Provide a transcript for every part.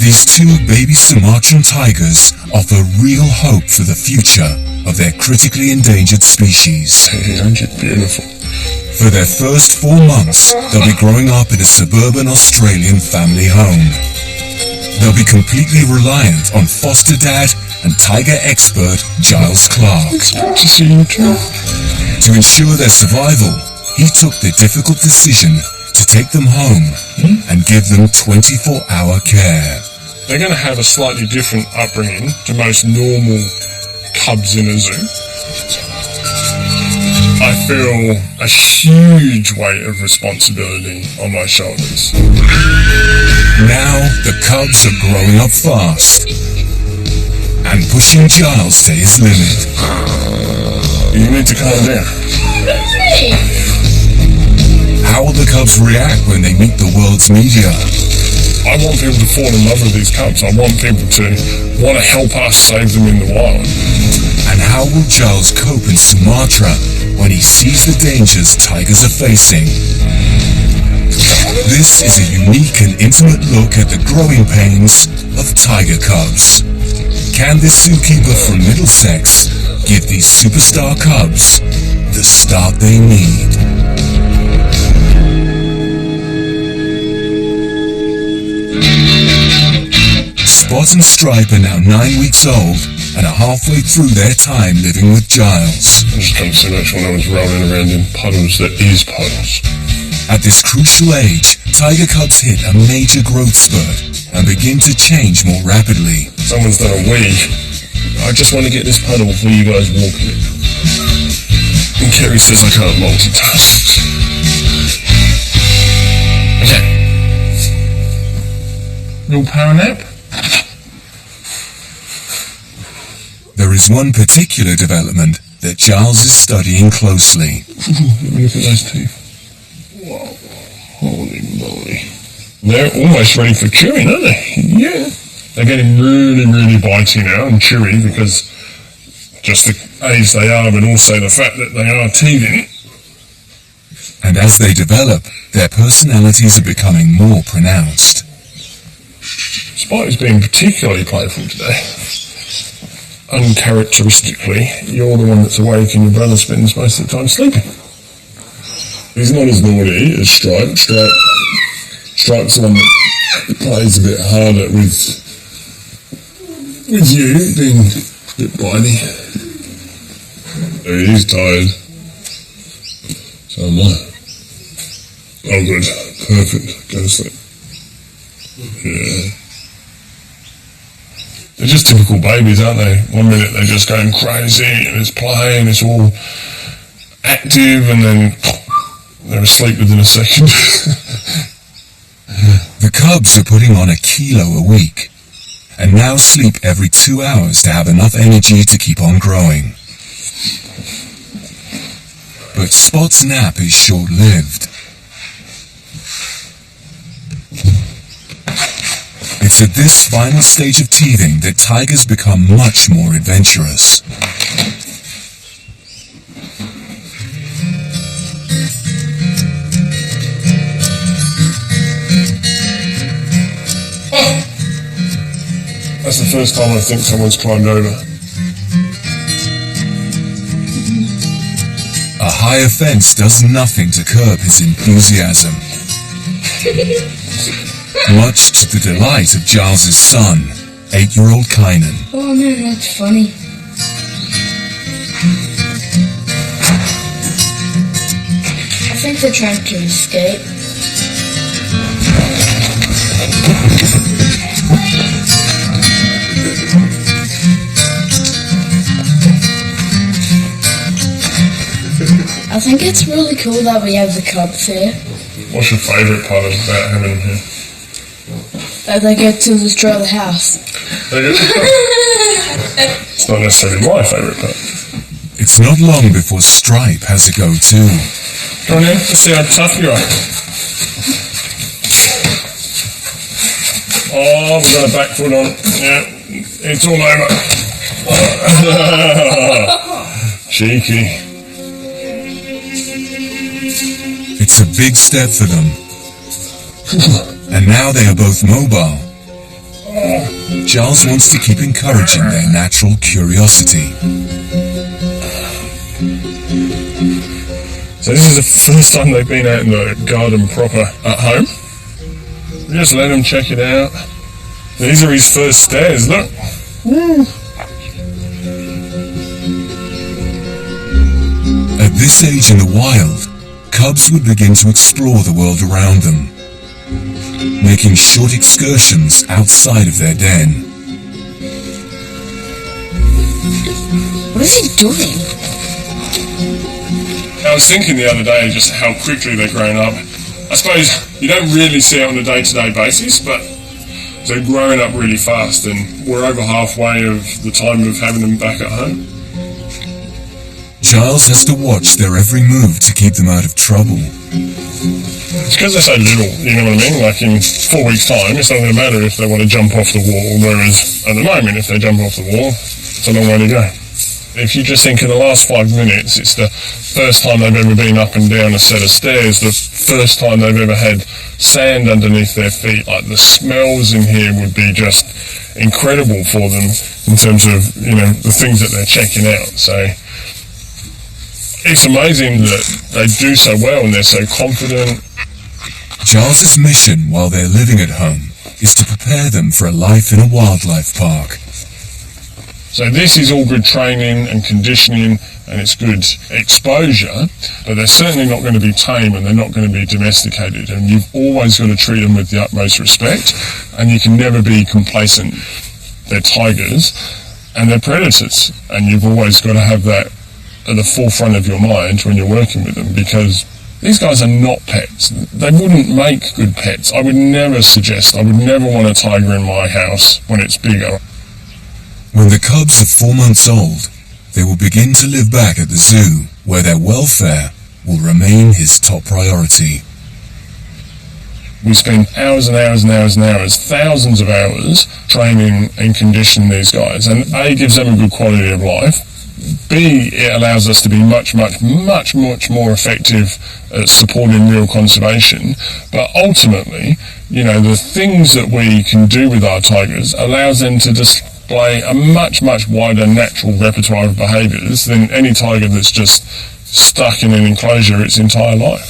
These two baby Sumatran tigers offer real hope for the future of their critically endangered species. Aren't you beautiful? For their first 4 months, they'll be growing up in a suburban Australian family home. They'll be completely reliant on foster dad and tiger expert Giles Clark. It's good to see you too. To ensure their survival, he took the difficult decision to take them home and give them 24-hour care. They're going to have a slightly different upbringing to most normal cubs in a zoo. I feel a huge weight of responsibility on my shoulders. Now the cubs are growing up fast and pushing Giles to his limit. You need to calm down. How will the cubs react when they meet the world's media? I want people to fall in love with these cubs. I want people to want to help us save them in the wild. And how will Giles cope in Sumatra when he sees the dangers tigers are facing? This is a unique and intimate look at the growing pains of tiger cubs. Can this zookeeper from Middlesex give these superstar cubs the start they need? Spot and Stripe are now 9 weeks old and are halfway through their time living with Giles. I just can't so much when I was rolling around in puddles that is puddles. At this crucial age, tiger cubs hit a major growth spurt and begin to change more rapidly. Someone's done a wee. I just want to get this puddle before you guys walk in it. And Kerry says I can't multitask. Okay. Little power nap? There is one particular development that Giles is studying closely. Let me look at those teeth. Whoa. Holy moly. They're almost ready for chewing, aren't they? Yeah. They're getting really, really bitey now and chewy because just the age they are, but also the fact that they are teething. And as they develop, their personalities are becoming more pronounced. Spotty's being particularly playful today. Uncharacteristically, you're the one that's awake and your brother spends most of the time sleeping. He's not as naughty as Stripe. Stripe's the one that plays a bit harder with you, being a bit bitey. Oh, he's tired. So am I. Oh good, perfect, go to sleep. Yeah. They're just typical babies, aren't they? 1 minute they're just going crazy and it's play and it's all active and then they're asleep within a second. The cubs are putting on 1 kilo a week and now sleep every 2 hours to have enough energy to keep on growing. But Spot's nap is short-lived. It's at this final stage of teething that tigers become much more adventurous. That's the first time I think someone's climbed over. A higher fence does nothing to curb his enthusiasm. Much to the delight of Giles' son, 8-year-old Kynan. Oh no, that's funny. I think they're trying to escape. I think it's really cool that we have the cubs here. What's your favourite part about having them here? That they get to destroy the house. It's not necessarily my favourite part. It's not long before Stripe has a go too. Come on in, let's see how tough you are. Oh, we've got a back foot on. Yeah, it's all over. Cheeky. It's a big step for them. And now they are both mobile. Giles wants to keep encouraging their natural curiosity. So this is the first time they've been out in the garden proper at home. We just let him check it out. These are his first stairs, look. Woo. At this age in the wild, cubs would begin to explore the world around them, making short excursions outside of their den. What is he doing? I was thinking the other day just how quickly they're growing up. I suppose you don't really see it on a day-to-day basis, but they're growing up really fast, and we're over halfway of the time of having them back at home. Giles has to watch their every move to keep them out of trouble. It's because they're so little, you know what I mean? Like in 4 weeks' time, it's not going to matter if they want to jump off the wall, whereas at the moment, if they jump off the wall, it's a long way to go. If you just think in the last 5 minutes, it's the first time they've ever been up and down a set of stairs, the first time they've ever had sand underneath their feet. Like the smells in here would be just incredible for them in terms of, you know, the things that they're checking out. So it's amazing that they do so well and they're so confident. Giles's mission while they're living at home is to prepare them for a life in a wildlife park. So this is all good training and conditioning, and it's good exposure, but they're certainly not going to be tame and they're not going to be domesticated, and you've always got to treat them with the utmost respect, and you can never be complacent. They're tigers and they're predators, and you've always got to have that at the forefront of your mind when you're working with them, because these guys are not pets. They wouldn't make good pets. I would never want a tiger in my house when it's bigger. When the cubs are 4 months old, they will begin to live back at the zoo, where their welfare will remain his top priority. We spend hours and hours and hours and hours, thousands of hours, training and conditioning these guys, and A, gives them a good quality of life, B, it allows us to be much more effective at supporting real conservation. But ultimately, you know, the things that we can do with our tigers allows them to display a much wider natural repertoire of behaviours than any tiger that's just stuck in an enclosure its entire life.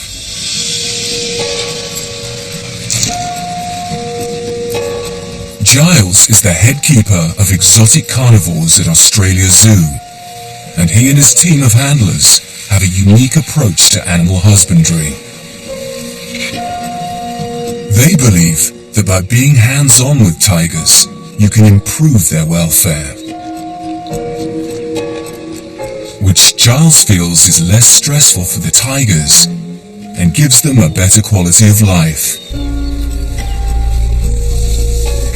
Giles is the head keeper of exotic carnivores at Australia Zoo, and he and his team of handlers have a unique approach to animal husbandry. They believe that by being hands-on with tigers, you can improve their welfare, which Giles feels is less stressful for the tigers and gives them a better quality of life.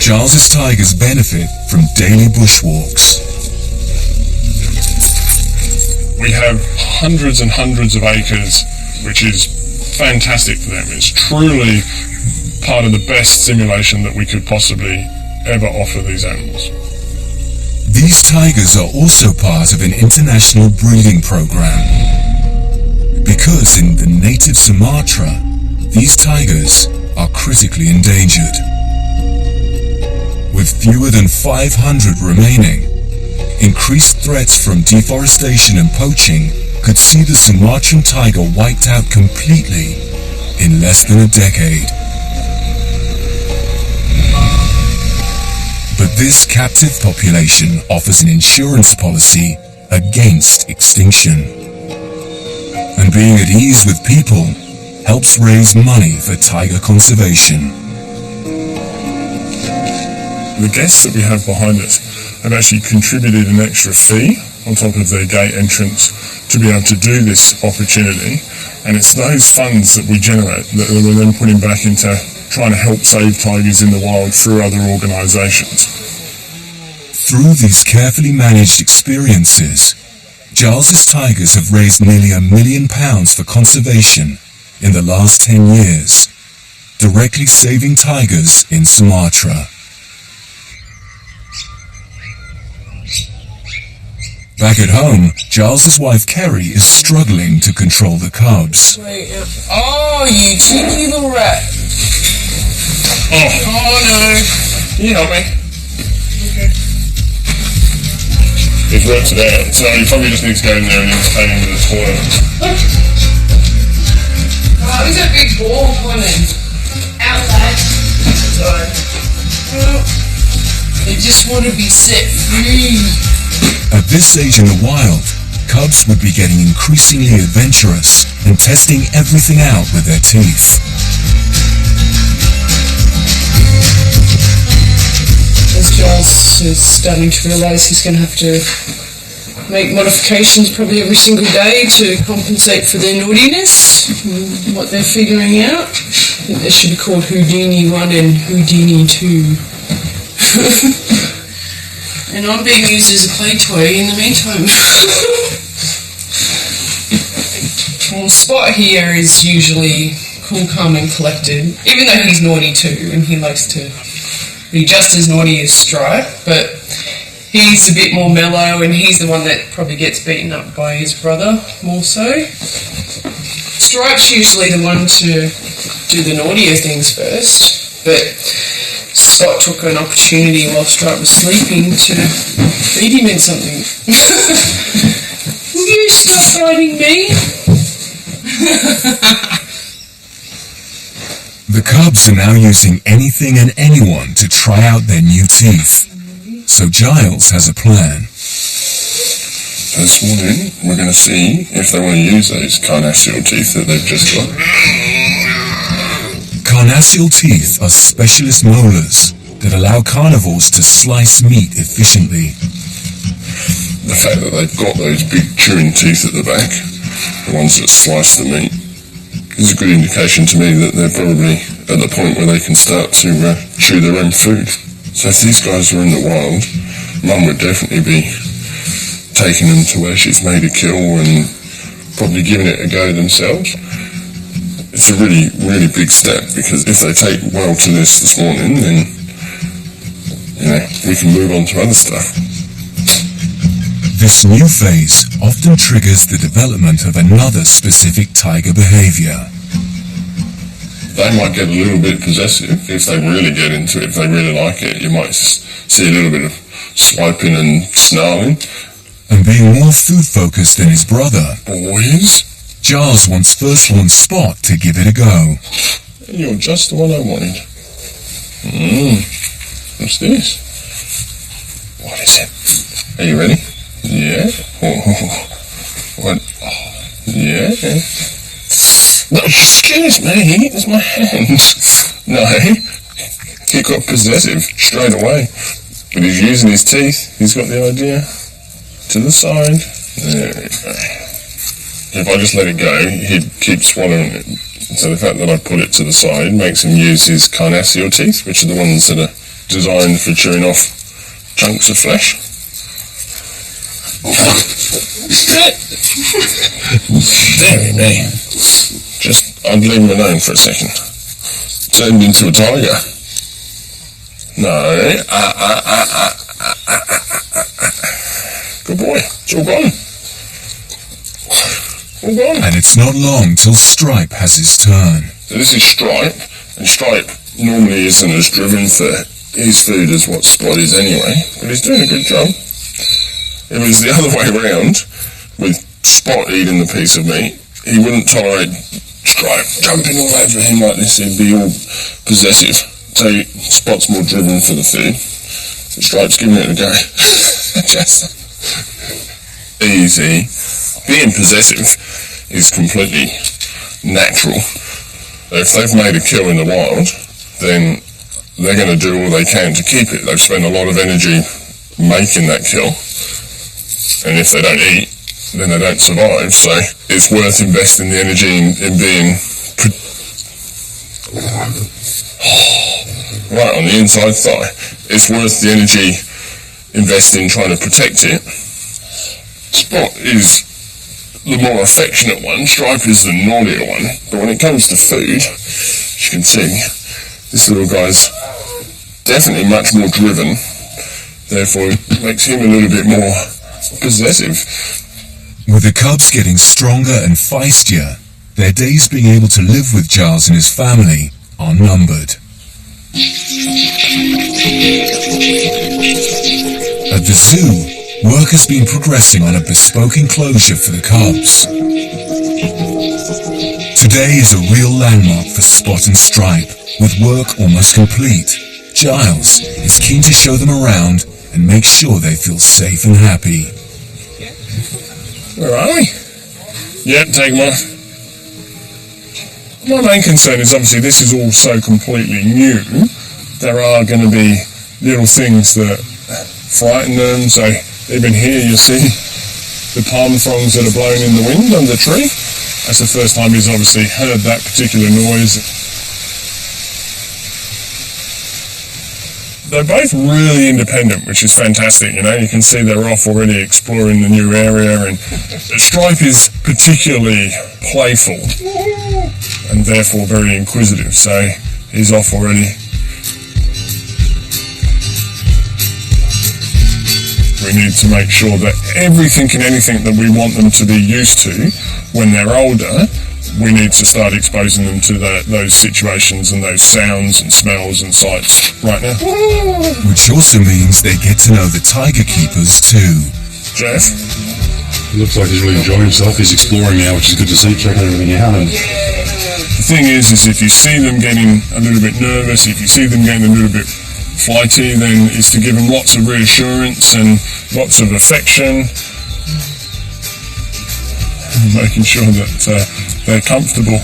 Giles's tigers benefit from daily bushwalks. We have hundreds and hundreds of acres, which is fantastic for them. It's truly part of the best simulation that we could possibly ever offer these animals. These tigers are also part of an international breeding program, because in the native Sumatra, these tigers are critically endangered. With fewer than 500 remaining, increased threats from deforestation and poaching could see the Sumatran tiger wiped out completely in less than a decade. But this captive population offers an insurance policy against extinction. And being at ease with people helps raise money for tiger conservation. The guests that we have behind us have actually contributed an extra fee on top of their gate entrance to be able to do this opportunity, and it's those funds that we generate that we're then putting back into trying to help save tigers in the wild through other organisations. Through these carefully managed experiences, Giles's tigers have raised nearly £1 million for conservation in the last 10 years, directly saving tigers in Sumatra. Back at home, Giles's wife Kerry is struggling to control the cubs. Oh, you cheeky little rat. Oh no. Can you help me? He's worked it out. So he probably just needs to go in there and entertain him with a toilet. Oh, he's a big ball on him. Outside. Sorry. They just want to be set free. At this stage in the wild, cubs would be getting increasingly adventurous and testing everything out with their teeth. As Giles is starting to realise he's going to have to make modifications probably every single day to compensate for their naughtiness, what they're figuring out. I think they should be called Houdini 1 and Houdini 2. And I'm being used as a play toy in the meantime. Well, Spot here is usually cool, calm and collected, even though he's naughty too, and he likes to be just as naughty as Stripe, but he's a bit more mellow, and he's the one that probably gets beaten up by his brother more so. Stripe's usually the one to do the naughtier things first, but Spot took an opportunity while Stripe was sleeping to feed him in something. Will you stop biting me? The cubs are now using anything and anyone to try out their new teeth. So Giles has a plan. This morning, we're going to see if they want to use those carnassial teeth that they've just got. Carnassial teeth are specialist molars that allow carnivores to slice meat efficiently. The fact that they've got those big chewing teeth at the back, the ones that slice the meat, is a good indication to me that they're probably at the point where they can start to chew their own food. So if these guys were in the wild, Mum would definitely be taking them to where she's made a kill and probably giving it a go themselves. It's a really, really big step, because if they take well to this morning, then, you know, we can move on to other stuff. This new phase often triggers the development of another specific tiger behavior. They might get a little bit possessive if they really get into it, if they really like it. You might see a little bit of swiping and snarling. And being more food-focused than his brother, Boys, Giles wants firstborn Spot to give it a go. you're just the one I wanted. What's this? What is it? Are you ready? Yeah? What? Oh, yeah? No, excuse me, it's my hands. No, he got possessive straight away. But he's using his teeth. He's got the idea. To the side. There we go. If I just let it go, he'd keep swallowing it. So the fact that I put it to the side makes him use his carnassial teeth, which are the ones that are designed for chewing off chunks of flesh. Very me. Just, I'd leave him alone for a second. Turned into a tiger. No. Good boy. It's all gone. All gone. And it's not long till Stripe has his turn. So this is Stripe, and Stripe normally isn't as driven for his food as what Spot is anyway, but he's doing a good job. If it was the other way around, with Spot eating the piece of meat, he wouldn't tolerate Stripe jumping all over him like this. He'd be all possessive. So Spot's more driven for the food. Stripe's giving it a go. Just easy. Being possessive is completely natural. If they've made a kill in the wild, then they're going to do all they can to keep it. They've spent a lot of energy making that kill. And if they don't eat, then they don't survive. So it's worth investing the energy in being right on the inside thigh. It's worth the energy invested in trying to protect it. Spot is the more affectionate one. Stripe is the naughtier one. But when it comes to food, as you can see, this little guy's definitely much more driven. Therefore, it makes him a little bit more possessive. With the cubs getting stronger and feistier, their days being able to live with Giles and his family are numbered. At the zoo, work has been progressing on a bespoke enclosure for the cubs. Today is a real landmark for Spot and Stripe, with work almost complete. Giles is keen to show them around and make sure they feel safe and happy. Where are we? Yep, take them off. My main concern is obviously this is all so completely new. There are going to be little things that frighten them. So even here you see the palm fronds that are blowing in the wind under the tree. That's the first time he's obviously heard that particular noise. They're both really independent, which is fantastic. You know, you can see they're off already exploring the new area, and Stripe is particularly playful and therefore very inquisitive, so he's off already. We need to make sure that everything and anything that we want them to be used to when they're older, we need to start exposing them to those situations and those sounds and smells and sights right now. Which also means they get to know the tiger keepers too. Jeff? He looks like he's really enjoying himself. He's exploring now, which is good to see, checking everything out. And the thing is if you see them getting a little bit nervous, if you see them getting a little bit flighty, then is to give them lots of reassurance and lots of affection, making sure that they're comfortable.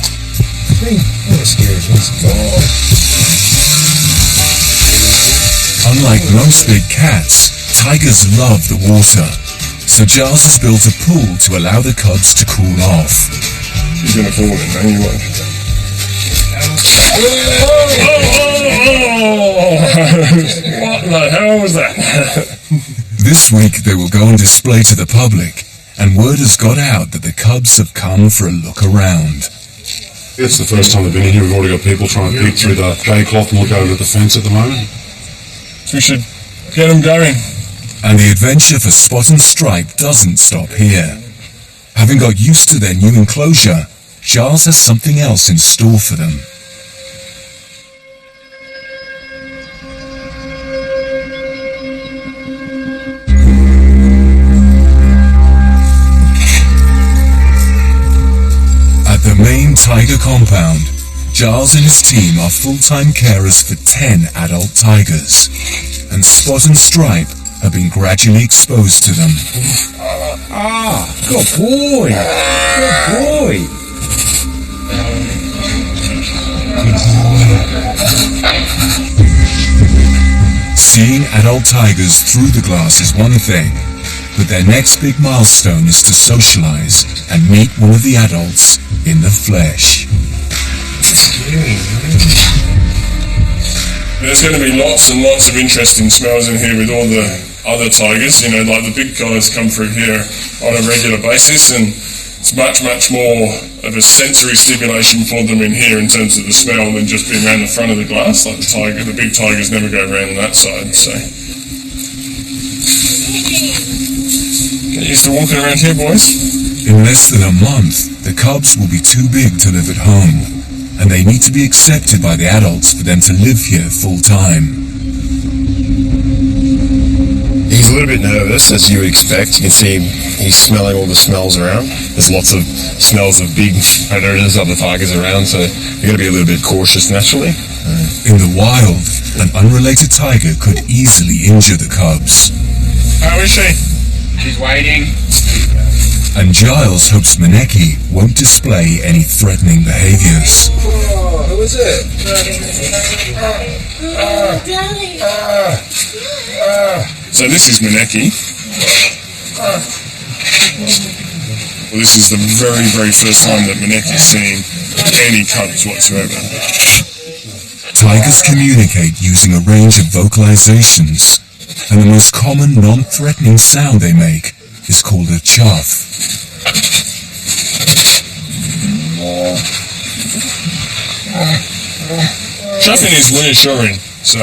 Unlike most big cats, tigers love the water, so Giles has built a pool to allow the cubs to cool off. You're going to fall in, man, you won't. What the hell was that? This week they will go on display to the public, and word has got out that the cubs have come for a look around. it's the first time they've been in here. We've already got people trying to peek through the hay cloth and look over at the fence at the moment. We should get them going. And the adventure for Spot and Stripe doesn't stop here. Having got used to their new enclosure, Giles has something else in store for them. At the main tiger compound, Giles and his team are full-time carers for 10 adult tigers, and Spot and Stripe have been gradually exposed to them. Good boy! Good boy! Seeing adult tigers through the glass is one thing, but their next big milestone is to socialize and meet one of the adults in the flesh. There's going to be lots and lots of interesting smells in here with all the other tigers. You know, like the big guys come through here on a regular basis, and it's much, much more of a sensory stimulation for them in here in terms of the smell than just being around the front of the glass. Like the big tigers never go around on that side, so. Get used to walking around here, boys. In less than a month, the cubs will be too big to live at home, and they need to be accepted by the adults for them to live here full time. He's a little bit nervous, as you would expect. You can see he's smelling all the smells around. There's lots of smells of big predators, other tigers around, so you're going to be a little bit cautious naturally. In the wild, an unrelated tiger could easily injure the cubs. How is she? She's waiting. And Giles hopes Maneki won't display any threatening behaviors. Oh, who is it? So this is Maneki. Well, this is the very, very first time that Maneki's seen any cubs whatsoever. Tigers communicate using a range of vocalizations, and the most common non-threatening sound they make is called a chuff. Chuffing is reassuring, so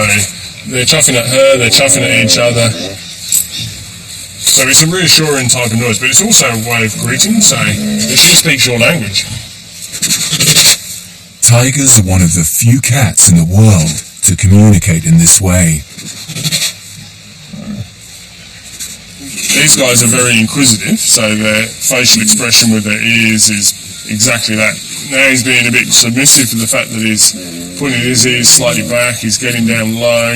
they're chuffing at her, they're chuffing at each other. So it's a reassuring type of noise, but it's also a way of greeting, so she speaks your language. Tigers are one of the few cats in the world to communicate in this way. these guys are very inquisitive, so their facial expression with their ears is exactly that. Now he's being a bit submissive to the fact that he's putting his ears slightly back, he's getting down low.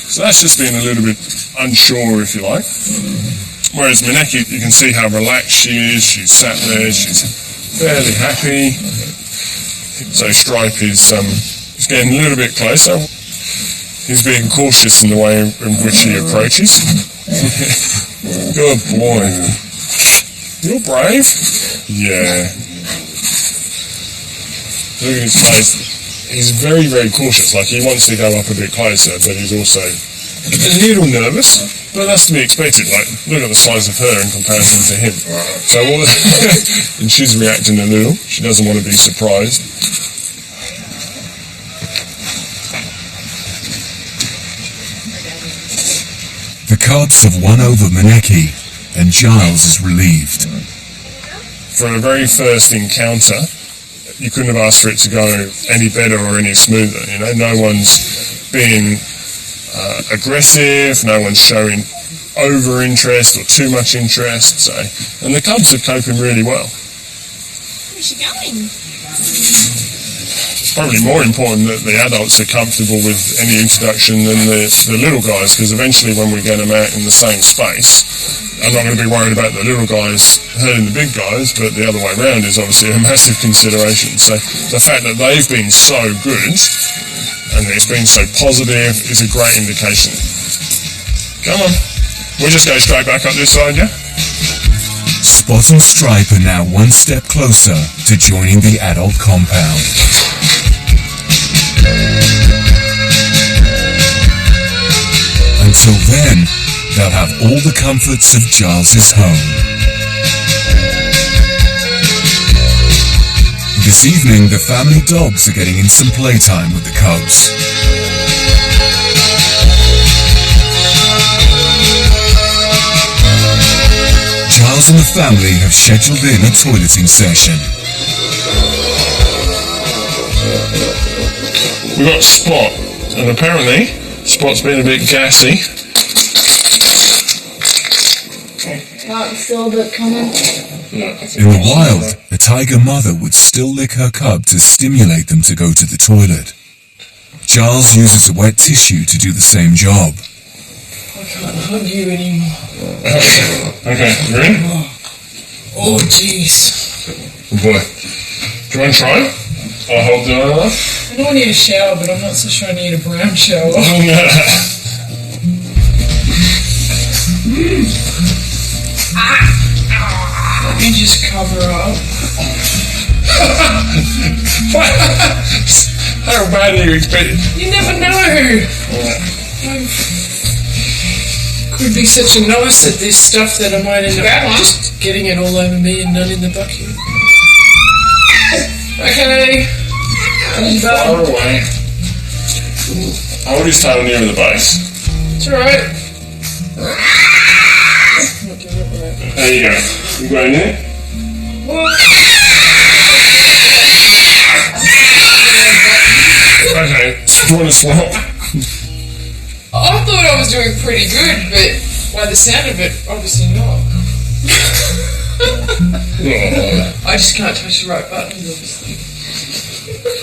So that's just being a little bit unsure, if you like. Whereas Maneki, you can see how relaxed she is. She's sat there, she's fairly happy. So Stripe is getting a little bit closer. He's being cautious in the way in which he approaches. Good boy. You're brave. Yeah. Look at his face. He's very, very cautious. Like, he wants to go up a bit closer, but he's also a little nervous. But that's to be expected. Like, look at the size of her in comparison to him. So all and she's reacting a little. She doesn't want to be surprised. The cubs have won over Maneki, and Giles is relieved. For a very first encounter, you couldn't have asked for it to go any better or any smoother. You know, no one's being aggressive, no one's showing over interest or too much interest. So, and the cubs are coping really well. Where's she going? It's probably more important that the adults are comfortable with any introduction than the little guys, because eventually when we get them out in the same space, I'm not going to be worried about the little guys hurting the big guys, but the other way around is obviously a massive consideration. So the fact that they've been so good and it's been so positive is a great indication. Come on, we'll just go straight back up this side, yeah? Spot and Stripe are now one step closer to joining the adult compound. Until then, they'll have all the comforts of Giles's home. This evening, the family dogs are getting in some playtime with the cubs. Giles and the family have scheduled in a toileting session. We've got Spot, and apparently Spot's been a bit gassy. Still a bit coming. In the wild, a tiger mother would still lick her cub to stimulate them to go to the toilet. Giles uses a wet tissue to do the same job. I can't hug you anymore. Okay, you ready? Oh, jeez. Good boy. Do you want to try? I'll hold the arm. I know I need a shower, but I'm not so sure I need a brown shower. Let me just cover up. How bad are you expecting? You never know. Could be such a novice at this stuff that I might end up just getting it all over me and none in the bucket. Okay. Far away. Hold his tail near the base. It's alright. There you go. You go in there. Okay, do you want to swap? I thought I was doing pretty good, but by the sound of it, obviously not. I just can't touch the right buttons, obviously.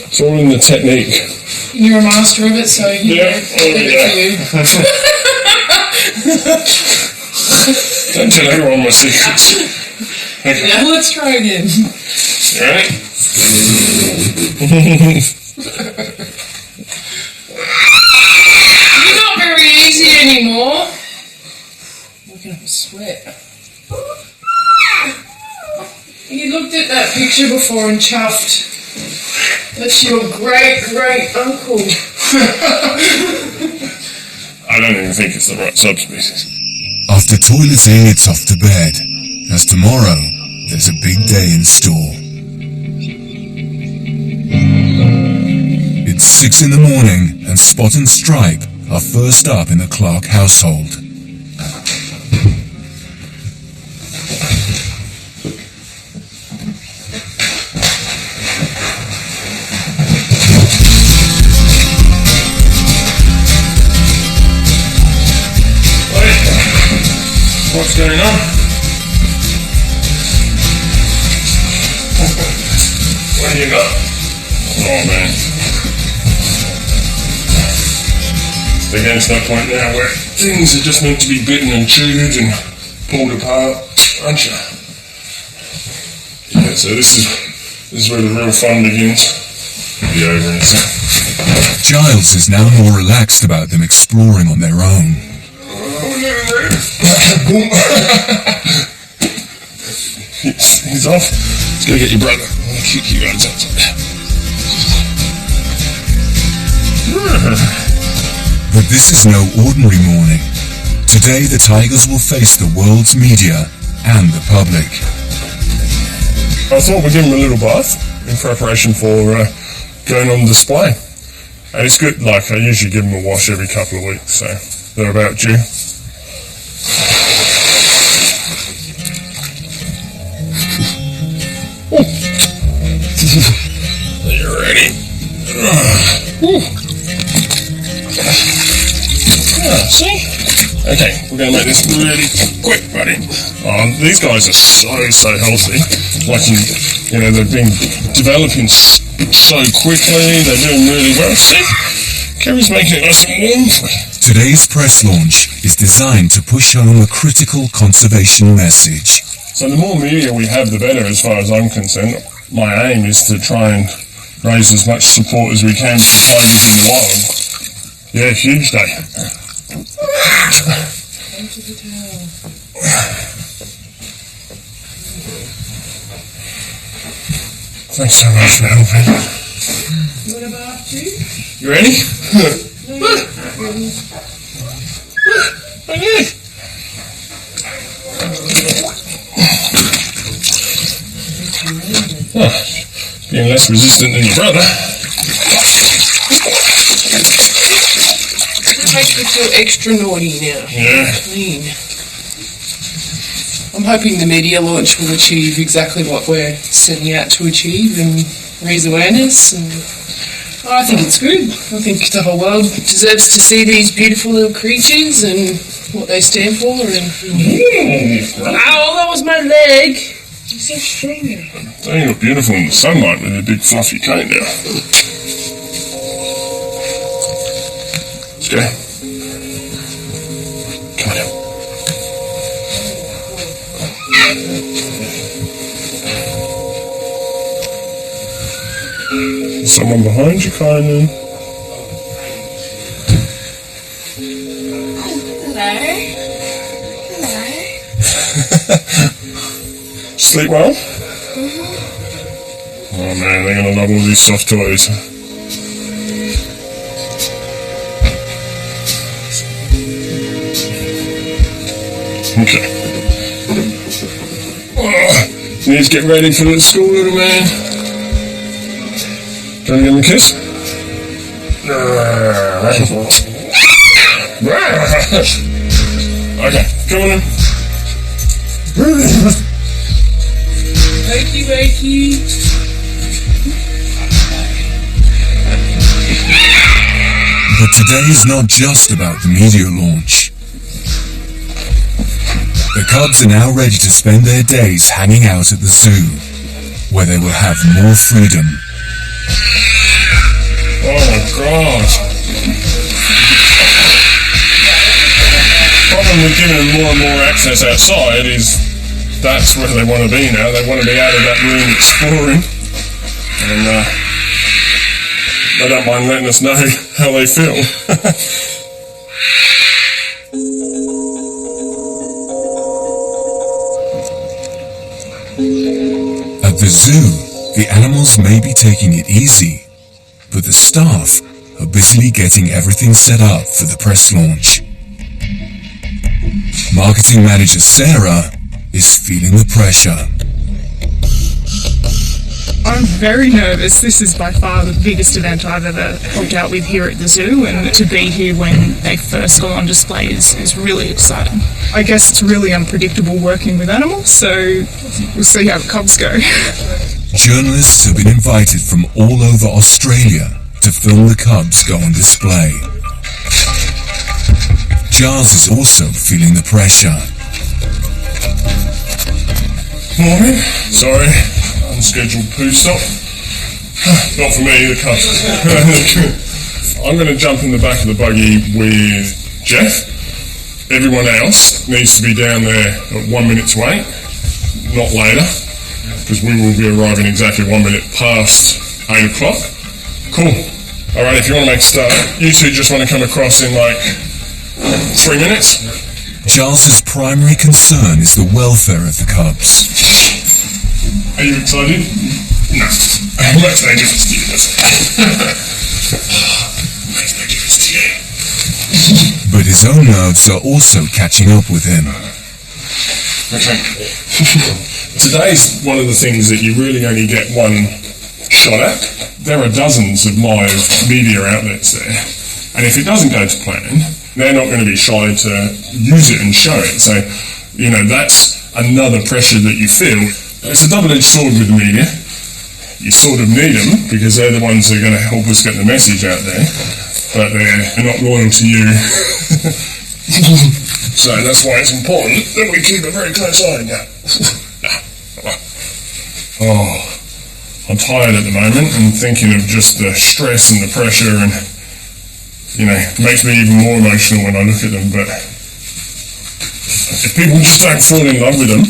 It's all in the technique. You're a master of it, so you know, leave it to you. Don't tell everyone my secrets. Okay. Now let's try again. You ready? You're not very easy anymore. Looking up a sweat. You looked at that picture before and chuffed. That's your great uncle. I don't even think it's the right subspecies. After toileting, it's off to bed, as tomorrow there's a big day in store. It's 6 in the morning, and Spot and Stripe are first up in the Clark household. What's going on? What do you got? Oh man. It's against that point now where things are just meant to be bitten and chewed and pulled apart, aren't you? Yeah, so this is where the real fun begins. Be over in a sec. Giles is now more relaxed about them exploring on their own. He's off. Let's go get your brother. I'm gonna kick you guys outside. But this is no ordinary morning. Today the Tigers will face the world's media and the public. I thought we'd give him a little bath in preparation for going on display. And it's good, like I usually give them a wash every couple of weeks, so they're about due. Are you ready? See? Okay, we're going to make this really quick, buddy. These guys are so healthy. Like, you know, they've been developing so quickly. They're doing really well. See? Kerry's making it nice and warm. Today's press launch is designed to push home a critical conservation message. So the more media we have, the better, as far as I'm concerned. My aim is to try and raise as much support as we can for the tigers in the wild. Yeah, huge day. Thanks so much for helping. What about you? You ready? Okay. Being less resistant than your brother. It makes me feel extra naughty now. Yeah. Clean. I'm hoping the media launch will achieve exactly what we're setting out to achieve and raise awareness. And I think it's good. I think the whole world deserves to see these beautiful little creatures and what they stand for. And ow, that was my leg. I'm so strong now. Don't you look beautiful in the sunlight with your big fluffy coat now. Let's go. Come on now. There's someone behind you, Kynan. Sleep well? Oh man, they're gonna love all these soft toys. Okay. Oh, you need to get ready for the school, little man. Do you want to give him a kiss? Okay, come on in. Wakey, wakey. But today is not just about the media launch. The Cubs are now ready to spend their days hanging out at the zoo, where they will have more freedom. Oh my God. The problem with giving them more and more access outside is that's where they want to be now. They want to be out of that room exploring. And they don't mind letting us know how they feel. At the zoo, the animals may be taking it easy, but the staff are busily getting everything set up for the press launch. Marketing manager Sarah is feeling the pressure. I'm very nervous. This is by far the biggest event I've ever helped out with here at the zoo, and to be here when they first go on display is really exciting. I guess it's really unpredictable working with animals, so we'll see how the Cubs go. Journalists have been invited from all over Australia to film the Cubs go on display. Giles is also feeling the pressure. Morning. Sorry, unscheduled poo stop. Not for me, the cubs. I'm going to jump in the back of the buggy with Jeff. Everyone else needs to be down there at 1 minute to 8, not later, because we will be arriving exactly 1 minute past 8 o'clock. Cool. All right, if you want to make a start, you two just want to come across in like 3 minutes. Giles's primary concern is the welfare of the cubs. Are you excited? No. It makes no difference to you, does it? Makes no difference to you. But his own nerves are also catching up with him. Okay. Today's one of the things that you really only get one shot at. There are dozens of live media outlets there. And if it doesn't go to plan, they're not going to be shy to use it and show it. So, you know, that's another pressure that you feel. It's a double-edged sword with the media. You sort of need them because they're the ones that are going to help us get the message out there. But they're not loyal to you. So that's why it's important that we keep a very close eye on that. Oh, I'm tired at the moment and thinking of just the stress and the pressure, and you know, it makes me even more emotional when I look at them. But if people just don't fall in love with them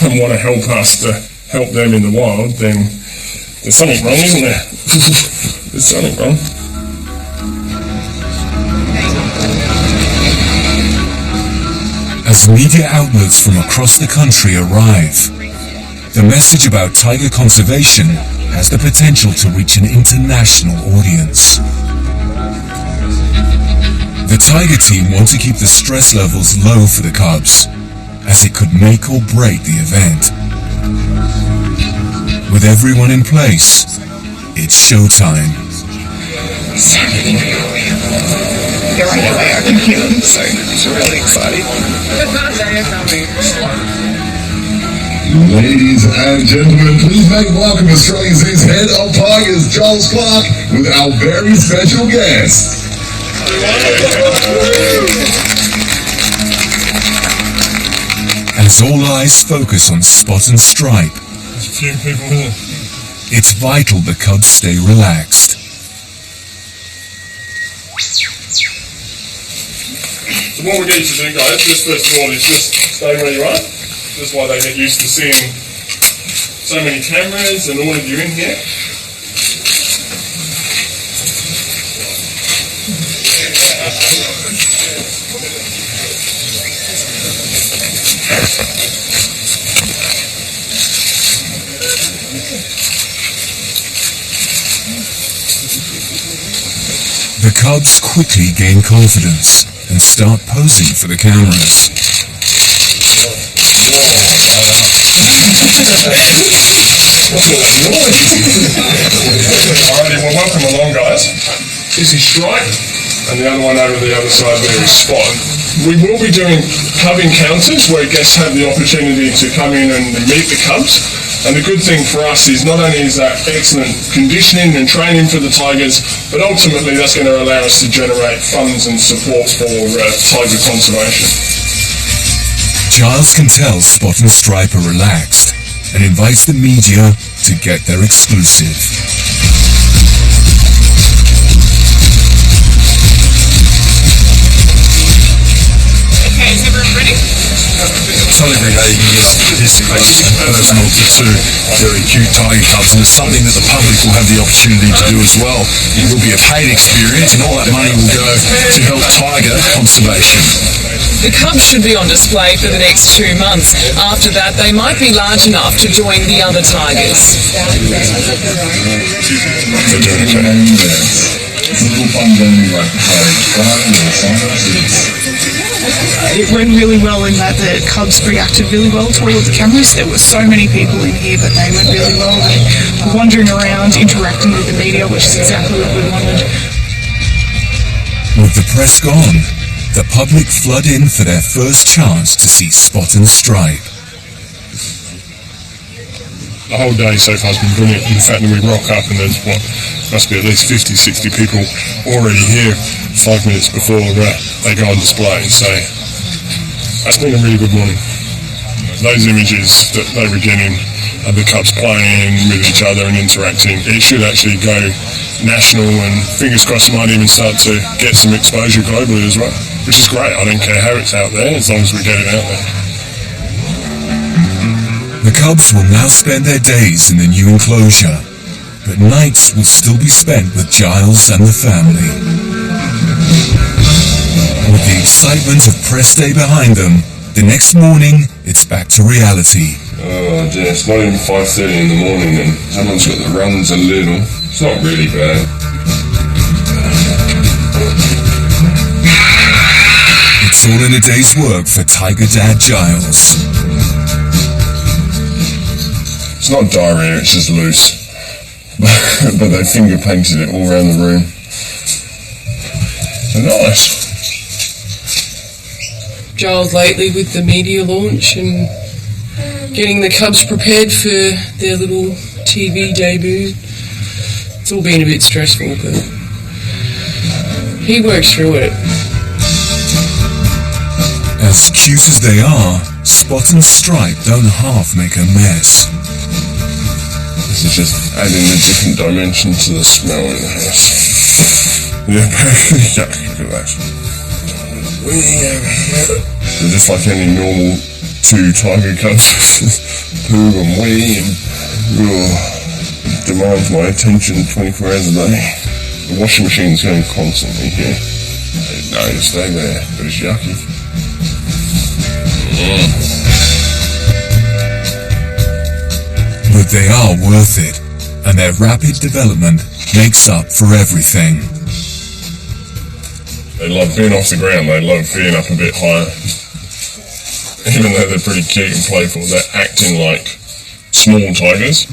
and want to help us to help them in the wild, then there's something wrong, isn't there? There's something wrong. As media outlets from across the country arrive, the message about tiger conservation has the potential to reach an international audience. The Tiger team want to keep the stress levels low for the cubs, as it could make or break the event. With everyone in place, it's showtime. They're on their way, I can hear them, so it's really exciting. Ladies and gentlemen, please make welcome Australian Zoo's head of tigers, Giles Clark, with our very special guest. As all eyes focus on Spot and Stripe, There's a few people here. it's vital the cubs stay relaxed. So what we need to do, guys, just first of all is just stay where you are. That's why they get used to seeing so many cameras and all of you in here. The cubs quickly gain confidence and start posing for the cameras. Alrighty, well, welcome along, guys. This is Stripe, and the other one over the other side there is Spot. We will be doing cub encounters where guests have the opportunity to come in and meet the cubs. And the good thing for us is not only is that excellent conditioning and training for the tigers, but ultimately that's going to allow us to generate funds and support for tiger conservation. Giles can tell Spot and Stripe are relaxed and invites the media to get their exclusive. Okay, is everyone ready? It's not every day you can get to participate personal to two very cute tiger cubs, and it's something that the public will have the opportunity to do as well. It will be a paid experience, and all that money will go to help tiger conservation. The cubs should be on display for the next 2 months. After that, they might be large enough to join the other tigers. It went really well in that the cubs reacted really well to all of the cameras. There were so many people in here, but they went really well. They were wandering around, interacting with the media, which is exactly what we wanted. With the press gone, the public flood in for their first chance to see Spot and Stripe. The whole day so far has been brilliant. In fact, that we rock up and there's must be at least 50, 60 people already here 5 minutes before they go on display. So that's been a really good morning. those images that they were getting of the cubs playing with each other and interacting, it should actually go national, and fingers crossed might even start to get some exposure globally as well, which is great. I don't care how it's out there as long as we get it out there. The cubs will now spend their days in the new enclosure, but nights will still be spent with Giles and the family. With the excitement of press day behind them, the next morning it's back to reality. Oh dear, it's not even 5:30 in the morning and someone's got the runs a little. It's not really bad. It's all in a day's work for Tiger Dad Giles. It's not diarrhea, it's just loose. But they finger painted it all around the room. So nice. Giles lately with the media launch and getting the Cubs prepared for their little TV debut. It's all been a bit stressful, but he works through it. As cute as they are, Spot and Stripe don't half make a mess. This is just adding a different dimension to the smell in the house. Yeah, yuck, look at that. They're just like any normal two tiger cubs. Poo and wee and demands my attention 24 hours a day. The washing machine's going constantly here. No, stay there, but it's yucky. But they are worth it, and their rapid development makes up for everything. They love being off the ground, they love being up a bit higher. Even though they're pretty cute and playful, they're acting like small tigers.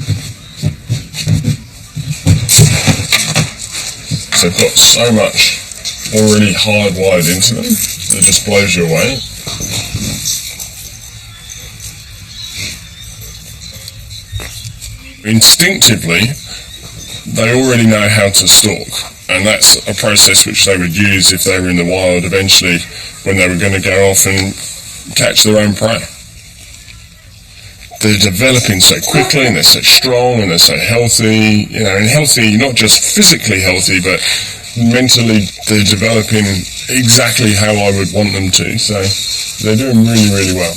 So they've got so much already hardwired into them that it just blows you away. Instinctively, they already know how to stalk, and that's a process which they would use if they were in the wild eventually when they were going to go off and catch their own prey. They're developing so quickly and they're so strong and they're so healthy, you know, and healthy, not just physically healthy, but mentally they're developing exactly how I would want them to, so they're doing really, really well.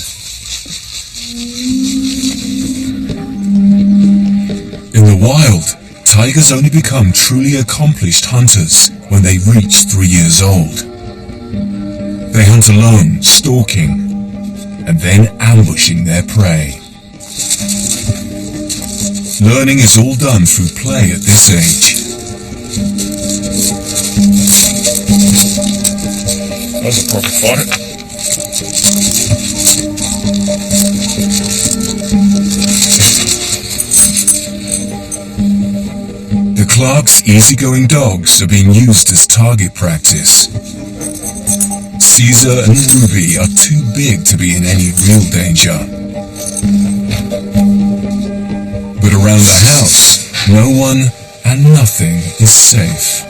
In the wild, tigers only become truly accomplished hunters when they reach 3 years old. They hunt alone, stalking, and then ambushing their prey. Learning is all done through play at this age. That's a proper fight. The Clark's easygoing dogs are being used as target practice. Caesar and Ruby are too big to be in any real danger. But around the house, no one and nothing is safe,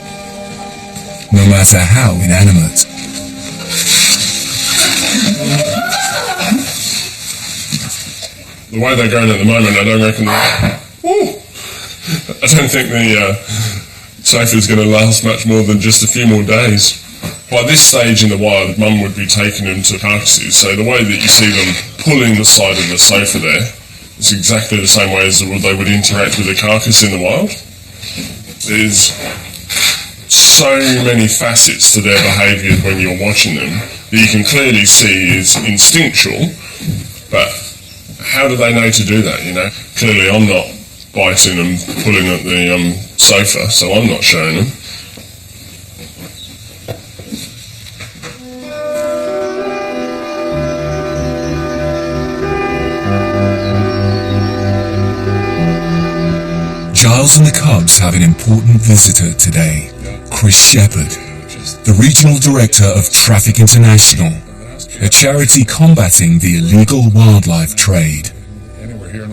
no matter how inanimate. The way they're going at the moment, I don't reckon I don't think the sofa's going to last much more than just a few more days. By this stage in the wild, Mum would be taking them to carcasses, so the way that you see them pulling the side of the sofa there is exactly the same way as they would interact with a carcass in the wild. There's so many facets to their behaviour when you're watching them that you can clearly see is instinctual, but how do they know to do that, you know? Clearly I'm not biting and pulling at the sofa, so I'm not showing them. Giles and the Cubs have an important visitor today, Chris Shepherd, the Regional Director of Traffic International, a charity combating the illegal wildlife trade.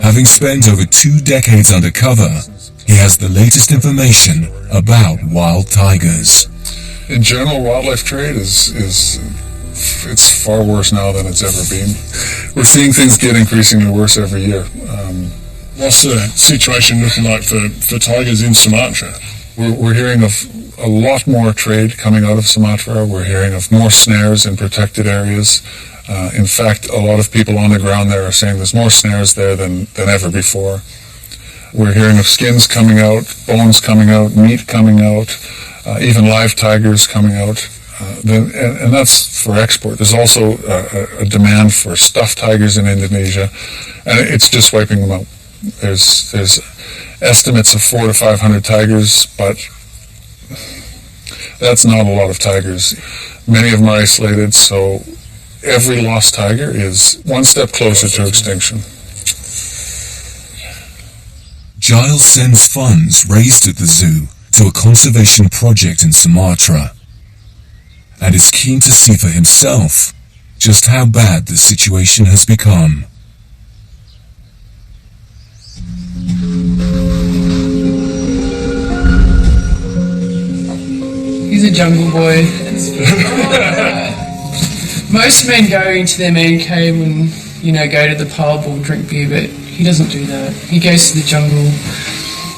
Having spent over 2 decades undercover, he has the latest information about wild tigers. In general, wildlife trade is it's far worse now than it's ever been. We're seeing things get increasingly worse every year. What's the situation looking like for tigers in Sumatra? We're hearing of a lot more trade coming out of Sumatra. We're hearing of more snares in protected areas. In fact, a lot of people on the ground there are saying there's more snares there than ever before. We're hearing of skins coming out, bones coming out, meat coming out, even live tigers coming out. And that's for export. There's also a demand for stuffed tigers in Indonesia, and it's just wiping them out. There's estimates of 400 to 500 tigers, but that's not a lot of tigers. Many of them are isolated, so every lost tiger is one step closer to extinction. Giles sends funds raised at the zoo to a conservation project in Sumatra, and is keen to see for himself just how bad the situation has become. He's a jungle boy. Most men go into their man cave and, go to the pub or drink beer, but he doesn't do that. He goes to the jungle.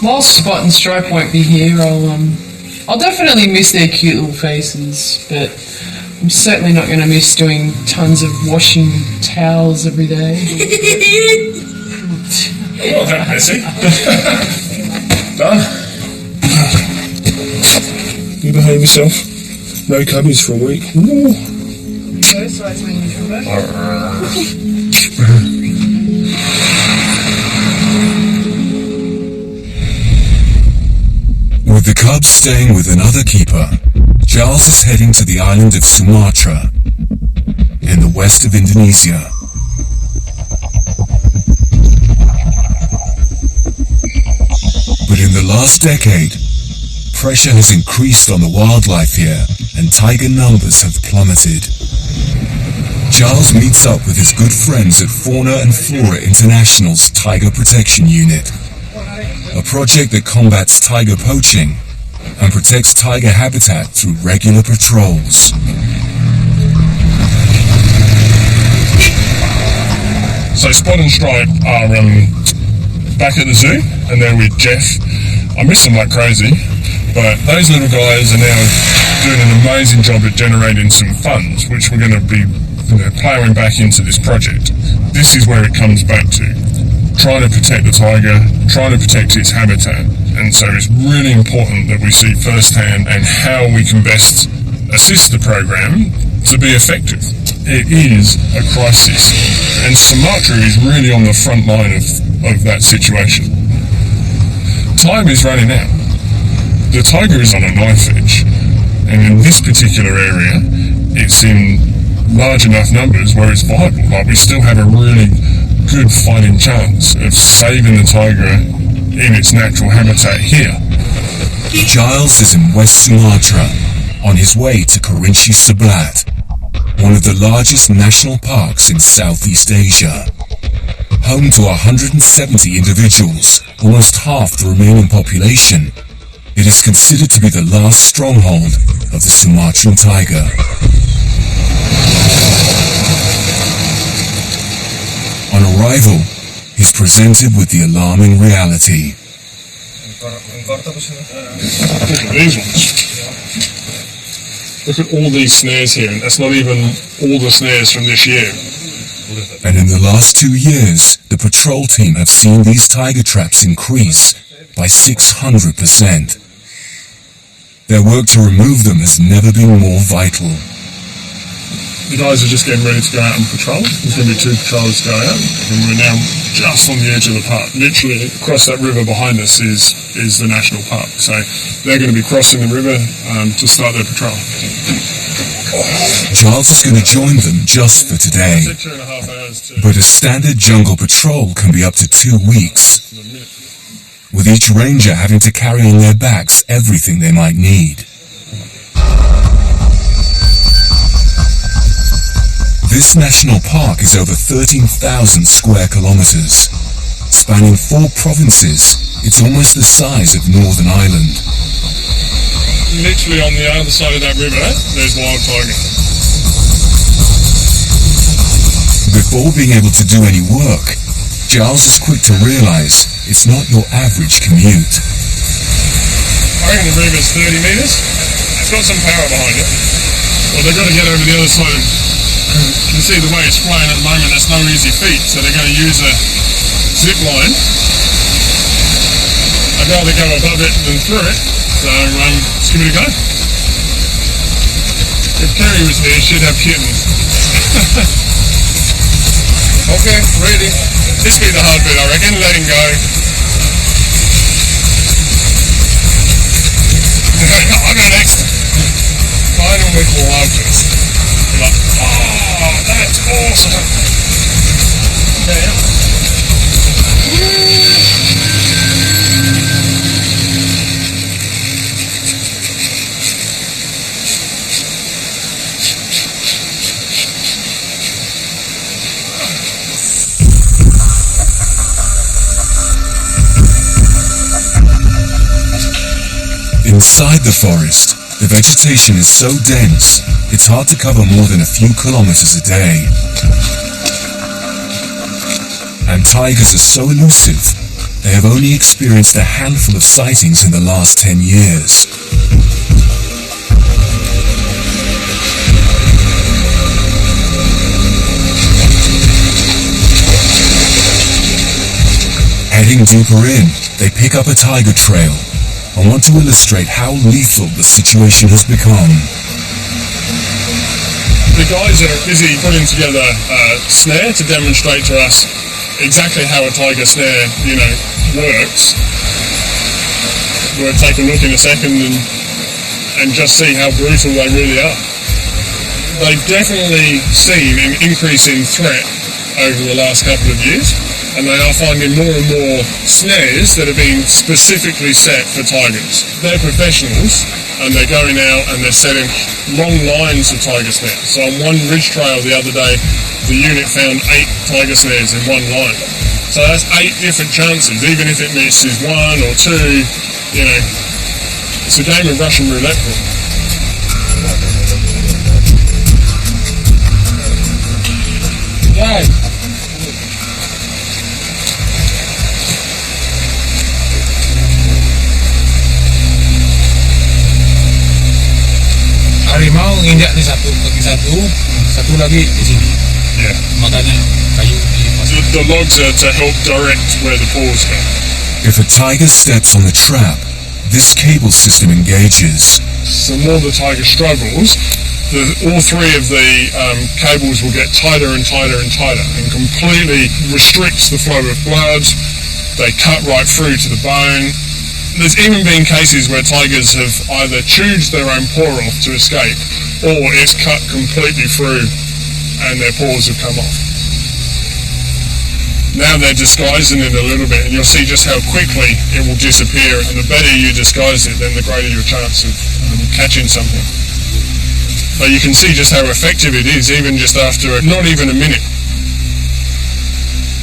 While Spot and Stripe won't be here, I'll definitely miss their cute little faces, but I'm certainly not going to miss doing tons of washing towels every day. Not that messy. Done. You behave yourself. No cubbies for a week. Ooh. With the cubs staying with another keeper, Giles is heading to the island of Sumatra, in the west of Indonesia. But in the last decade, pressure has increased on the wildlife here, and tiger numbers have plummeted. Giles meets up with his good friends at Fauna and Flora International's Tiger Protection Unit, a project that combats tiger poaching and protects tiger habitat through regular patrols. So Spot and Stripe are back at the zoo, and they're with Jeff. I miss them like crazy, but those little guys are now doing an amazing job at generating some funds, which we're going to be ploughing back into this project. This is where it comes back to. Trying to protect the tiger, trying to protect its habitat. And so it's really important that we see firsthand and how we can best assist the program to be effective. It is a crisis, and Sumatra is really on the front line of that situation. Time is running out. The tiger is on a knife edge, and in this particular area, it's in large enough numbers where it's viable. Like, we still have a really good fighting chance of saving the tiger in its natural habitat here. Giles is in West Sumatra, on his way to Kerinci Seblat, one of the largest national parks in Southeast Asia. Home to 170 individuals, almost half the remaining population, it is considered to be the last stronghold of the Sumatran tiger. On arrival, he's presented with the alarming reality. Look at these ones. Look at all these snares here, and that's not even all the snares from this year. And in the last 2 years, the patrol team have seen these tiger traps increase by 600%. Their work to remove them has never been more vital. The guys are just getting ready to go out and patrol. There's going to be 2 patrols to go out, and we're now just on the edge of the park. Literally across that river behind us is the national park. So they're going to be crossing the river to start their patrol. Giles is going to join them just for today. But a standard jungle patrol can be up to 2 weeks, with each ranger having to carry on their backs everything they might need. This national park is over 13,000 square kilometers. Spanning 4 provinces, it's almost the size of Northern Ireland. Literally on the other side of that river, there's wild tiger. before being able to do any work, Giles is quick to realize it's not your average commute. I reckon the river's 30 metres. It's got some power behind it. Well, they've got to get over the other side. You can see the way it's flying at the moment, it's no easy feat, so they're going to use a zip line. I'd rather go above it than through it, so let's give it a go. If Kerry was here, she'd have kittens. Okay, ready. This be the hard bit, I reckon, letting go. I'm an next. Final with love this. You're like, oh, that's awesome. Yeah. Inside the forest, the vegetation is so dense, it's hard to cover more than a few kilometers a day. And tigers are so elusive, they have only experienced a handful of sightings in the last 10 years. Heading deeper in, they pick up a tiger trail. I want to illustrate how lethal the situation has become. The guys are busy putting together a snare to demonstrate to us exactly how a tiger snare, works. We'll take a look in a second and just see how brutal they really are. They've definitely seen an increase in threat over the last couple of years, and they are finding more and more snares that are being specifically set for tigers. They're professionals, and they're going out and they're setting long lines of tiger snares. So on one ridge trail the other day, the unit found 8 tiger snares in one line. So that's 8 different chances, even if it misses 1 or 2, it's a game of Russian roulette. Yay! Harimau nginjak nih satu lagi di sini. Yeah. Makanya kayu the logs are to help direct where the paws go. If a tiger steps on the trap, this cable system engages. So the more the tiger struggles, all 3 of the cables will get tighter and tighter and tighter, and completely restricts the flow of blood. They cut right through to the bone. There's even been cases where tigers have either chewed their own paw off to escape, or it's cut completely through and their paws have come off. Now they're disguising it a little bit, and you'll see just how quickly it will disappear, and the better you disguise it, then the greater your chance of catching something. But you can see just how effective it is, even just after not even a minute.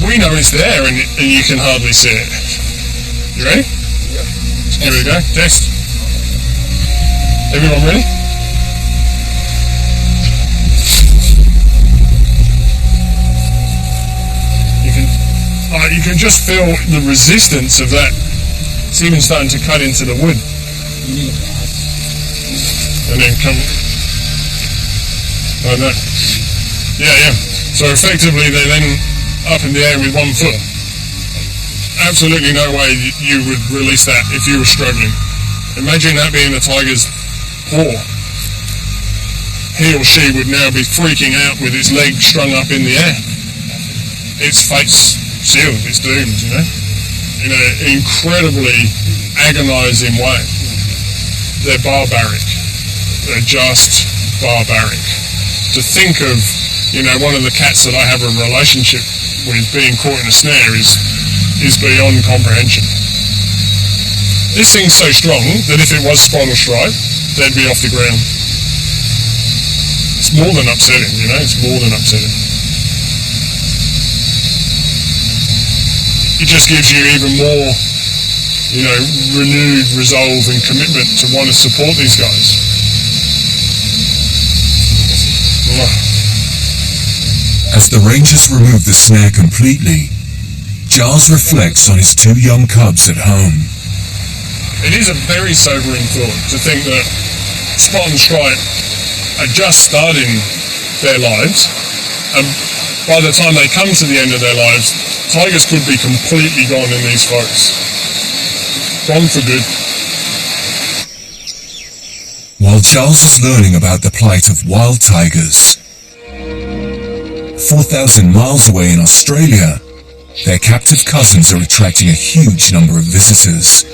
We know it's there, and you can hardly see it. You ready? Here we go, test. Everyone ready? You can just feel the resistance of that. It's even starting to cut into the wood. And then come... Oh no. Yeah. So effectively they're then up in the air with 1 foot. Absolutely no way you would release that if you were struggling. Imagine that being a tiger's paw. He or she would now be freaking out with its leg strung up in the air. Its fate's sealed, it's doomed, in an incredibly agonising way. They're barbaric. They're just barbaric. To think of, one of the cats that I have a relationship with being caught in a snare is beyond comprehension. This thing's so strong that if it was spot or stripe, they'd be off the ground. It's more than upsetting, it's more than upsetting. It just gives you even more, renewed resolve and commitment to want to support these guys. As As the rangers remove the snare completely, Giles reflects on his 2 young cubs at home. It is a very sobering thought to think that Spot and Stripe are just starting their lives, and by the time they come to the end of their lives, tigers could be completely gone in these forests. Gone for good. While Giles is learning about the plight of wild tigers, 4,000 miles away in Australia, their captive cousins are attracting a huge number of visitors.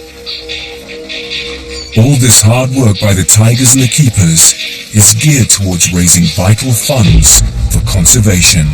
All this hard work by the tigers and the keepers is geared towards raising vital funds for conservation.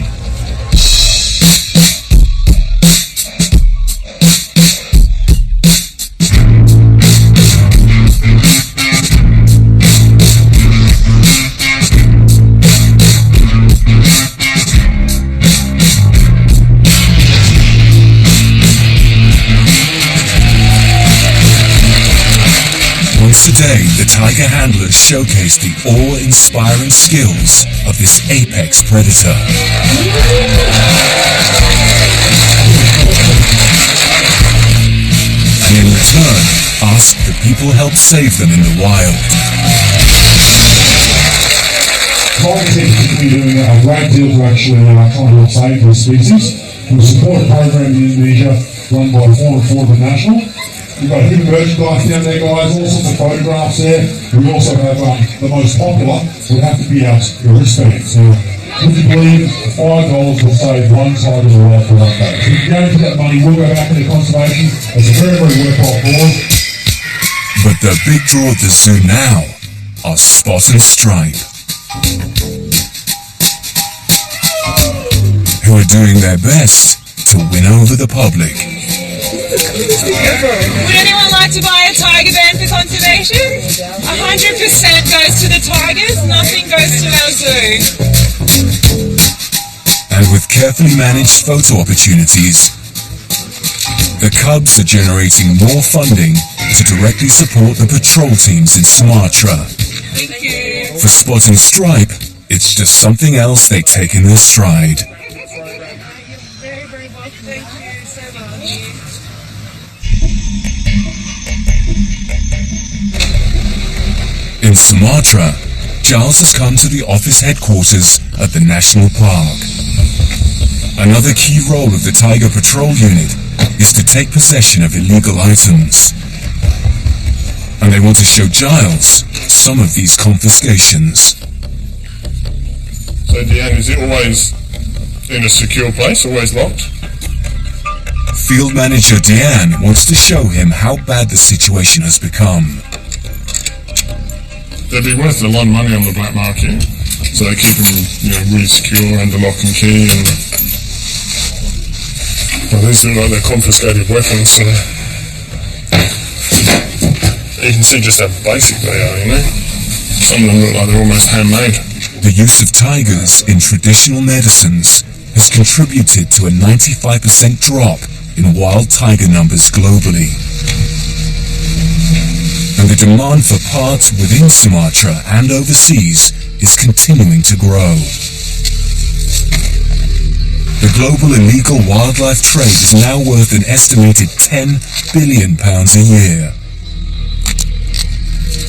Today, the tiger handlers showcase the awe-inspiring skills of this apex predator. And in return, ask the people help save them in the wild. Tigers seem to be doing a great deal to actually try to help save this species. We support a program in Indonesia run by Fauna Forward National. We've got hidden merchandise down there, guys, all sorts of photographs there. We also have the most popular would have to be our wristbands. Now, would you believe $5 will save 1 tiger's life for 1 day? So if you guarantee that money will go back into conservation. It's a very, very worthwhile cause. But the big draw at the zoo now are Spot and Stripe, who are doing their best to win over the public. Would anyone like to buy a tiger band for conservation? 100% goes to the tigers, nothing goes to our zoo. And with carefully managed photo opportunities, the Cubs are generating more funding to directly support the patrol teams in Sumatra. Thank you. For Spot and Stripe, it's just something else they take in their stride. Very, very well. Thank you so much. In Sumatra, Giles has come to the office headquarters at the National Park. Another key role of the Tiger Patrol Unit is to take possession of illegal items. And they want to show Giles some of these confiscations. So Deanne, is it always in a secure place, always locked? Field Manager Deanne wants to show him how bad the situation has become. They'd be worth a lot of money on the black market, so they keep them, really secure under lock and key. And well, these look like they're confiscated weapons. So you can see just how basic they are. Some of them look like they're almost handmade. The use of tigers in traditional medicines has contributed to a 95% drop in wild tiger numbers globally. And the demand for parts within Sumatra and overseas is continuing to grow. The global illegal wildlife trade is now worth an estimated £10 billion a year,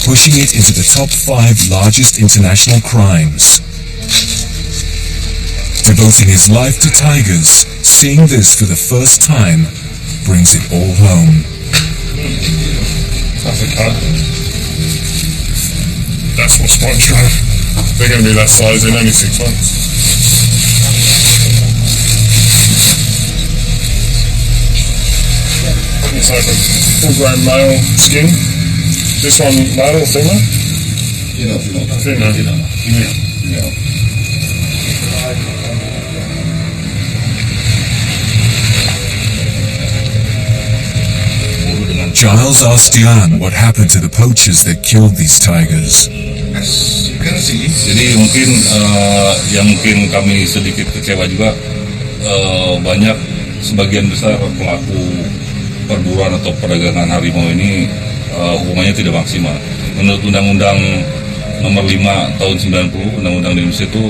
pushing it into the top 5 largest international crimes. Devoting his life to tigers, seeing this for the first time brings it all home. That's a cut. That's what Spot and Stripe. They're going to be that size in only 6 months. It's like a full-grown male skin. This one male or female? Female. Giles asked Diane what happened to the poachers that killed these tigers. Jadi mungkin yang mungkin kami sedikit kecewa juga, banyak sebagian besar pelaku perburuan atau perdagangan harimau ini hukumannya tidak maksimal. Menurut Undang-Undang Nomor 5 Tahun 90, Undang-Undang di Indonesia itu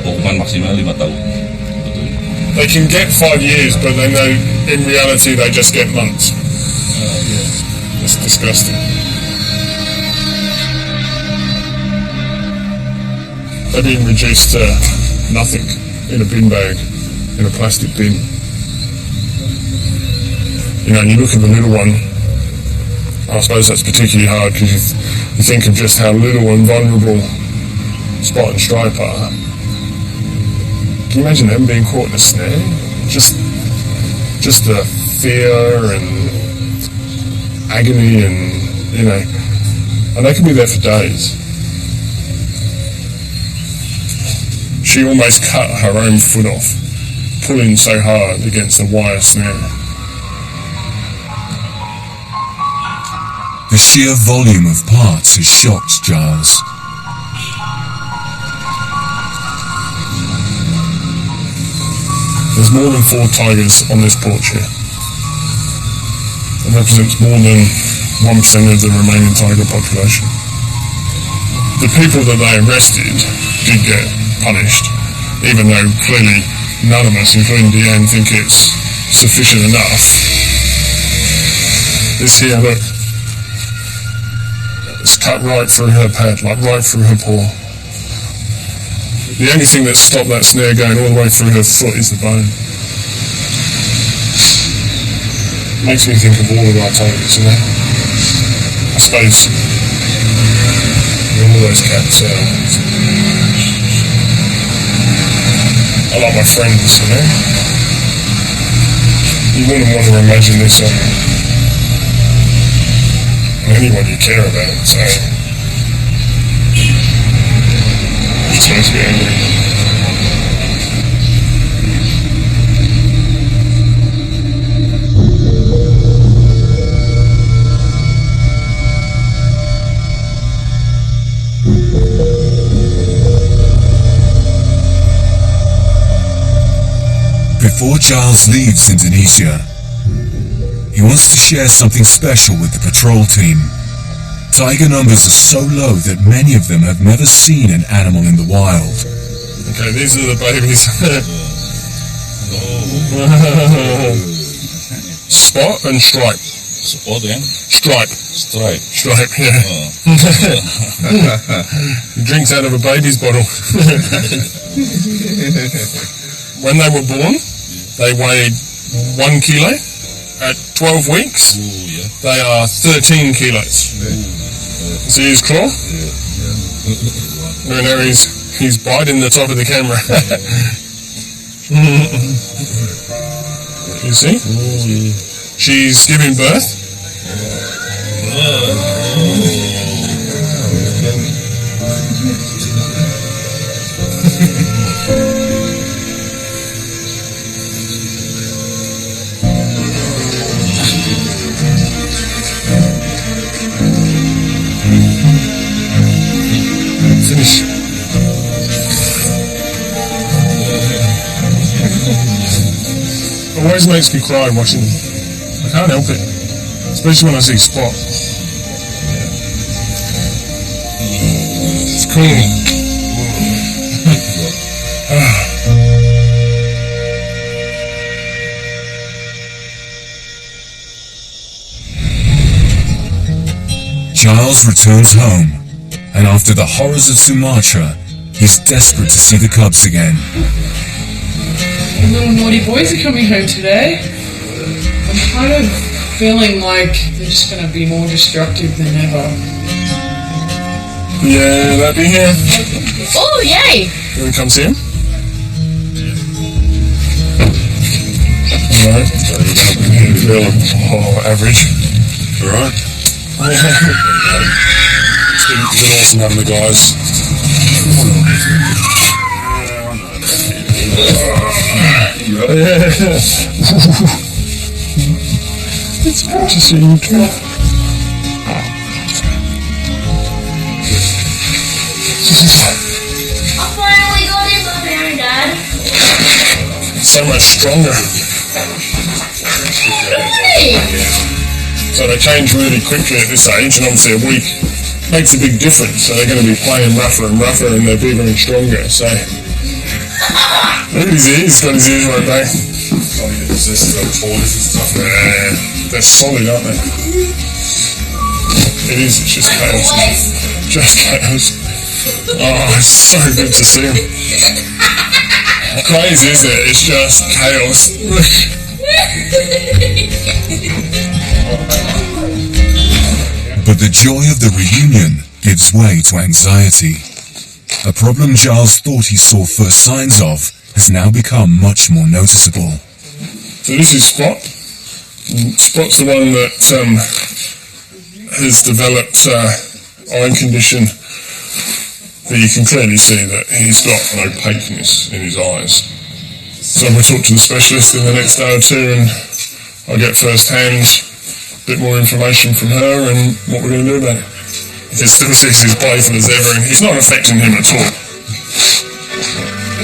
hukuman maksimal 5 tahun untuk They can get 5 years, but they know in reality they just get months. It's disgusting. They're being reduced to nothing in a bin bag, in a plastic bin. You know, and you look at the little one, I suppose that's particularly hard because you think of just how little and vulnerable Spot and Stripe are. Can you imagine them being caught in a snare? Just the fear and agony and, you know, and they can be there for days. She almost cut her own foot off, pulling so hard against the wire snare. The sheer volume of parts has shocked Giles. There's more than 4 tigers on this porch here. It represents more than 1% of the remaining tiger population. The people that they arrested did get punished, even though clearly none of us, including Deanne, think it's sufficient enough. This here, look, it's cut right through her pad, like right through her paw. The only thing that stopped that snare going all the way through her foot is the bone. Makes me think of all of our tigers, you know. I suppose all those cats are like my friends, you know. You wouldn't want to imagine this on anyone you care about, so it just makes me angry. Before Giles leaves Indonesia, he wants to share something special with the patrol team. Tiger numbers are so low that many of them have never seen an animal in the wild. Okay, these are the babies. Spot and Stripe. Spot and? Stripe. Stripe. Stripe, yeah. He drinks out of a baby's bottle. When they were born, they weighed 1 kilo. At 12 weeks, they are 13 kilos. See his claw? And there he's biting the top of the camera. You see? She's giving birth. Finish. It always makes me cry watching them. I can't help it. Especially when I see Spot. It's cool. Giles returns home, and after the horrors of Sumatra, he's desperate to see the cubs again. The little naughty boys are coming home today. I'm kind of feeling like they're just going to be more destructive than ever. Yeah, that be here. Oh, yay! You want to come see him? Alright. Oh, average. Alright. It's been awesome having the guys. It's good to see you too. I finally got him up there, Dad. So much stronger. So they change really quickly at this age, and obviously a week makes a big difference. So they're going to be playing rougher and rougher, and they're bigger and stronger. So Look at his ears. He's got his ears right back. Yeah, they're solid, aren't they? It is. It's just chaos. Just chaos. Oh, it's so good to see him. Crazy, isn't it? It's just chaos. But the joy of the reunion gives way to anxiety. A problem Giles thought he saw first signs of has now become much more noticeable. So this is Spot. Spot's the one that has developed eye condition. But you can clearly see that he's got an opaqueness in his eyes. So we'll talk to the specialist in the next day or two and I'll get first hand a bit more information from her and what we're going to do about it. He still sees as playful as ever and it's not affecting him at all.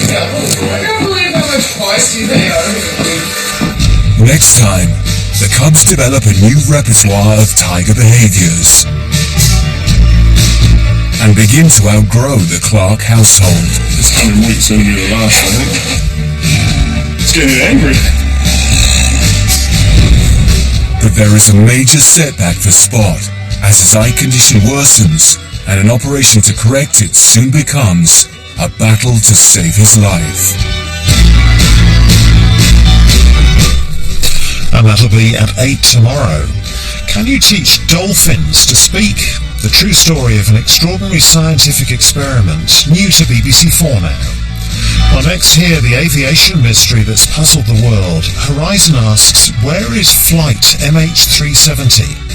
I can't believe how much feisty they are. Next time, the Cubs develop a new repertoire of tiger behaviors and begin to outgrow the Clark household. This coming week's going to be the last, I think. It's getting angry. But there is a major setback for Spot as his eye condition worsens and an operation to correct it soon becomes a battle to save his life. And that'll be at 8 tomorrow. Can you teach dolphins to speak? The true story of an extraordinary scientific experiment, new to BBC4 now. Well, next here, the aviation mystery that's puzzled the world. Horizon asks, where is Flight MH370?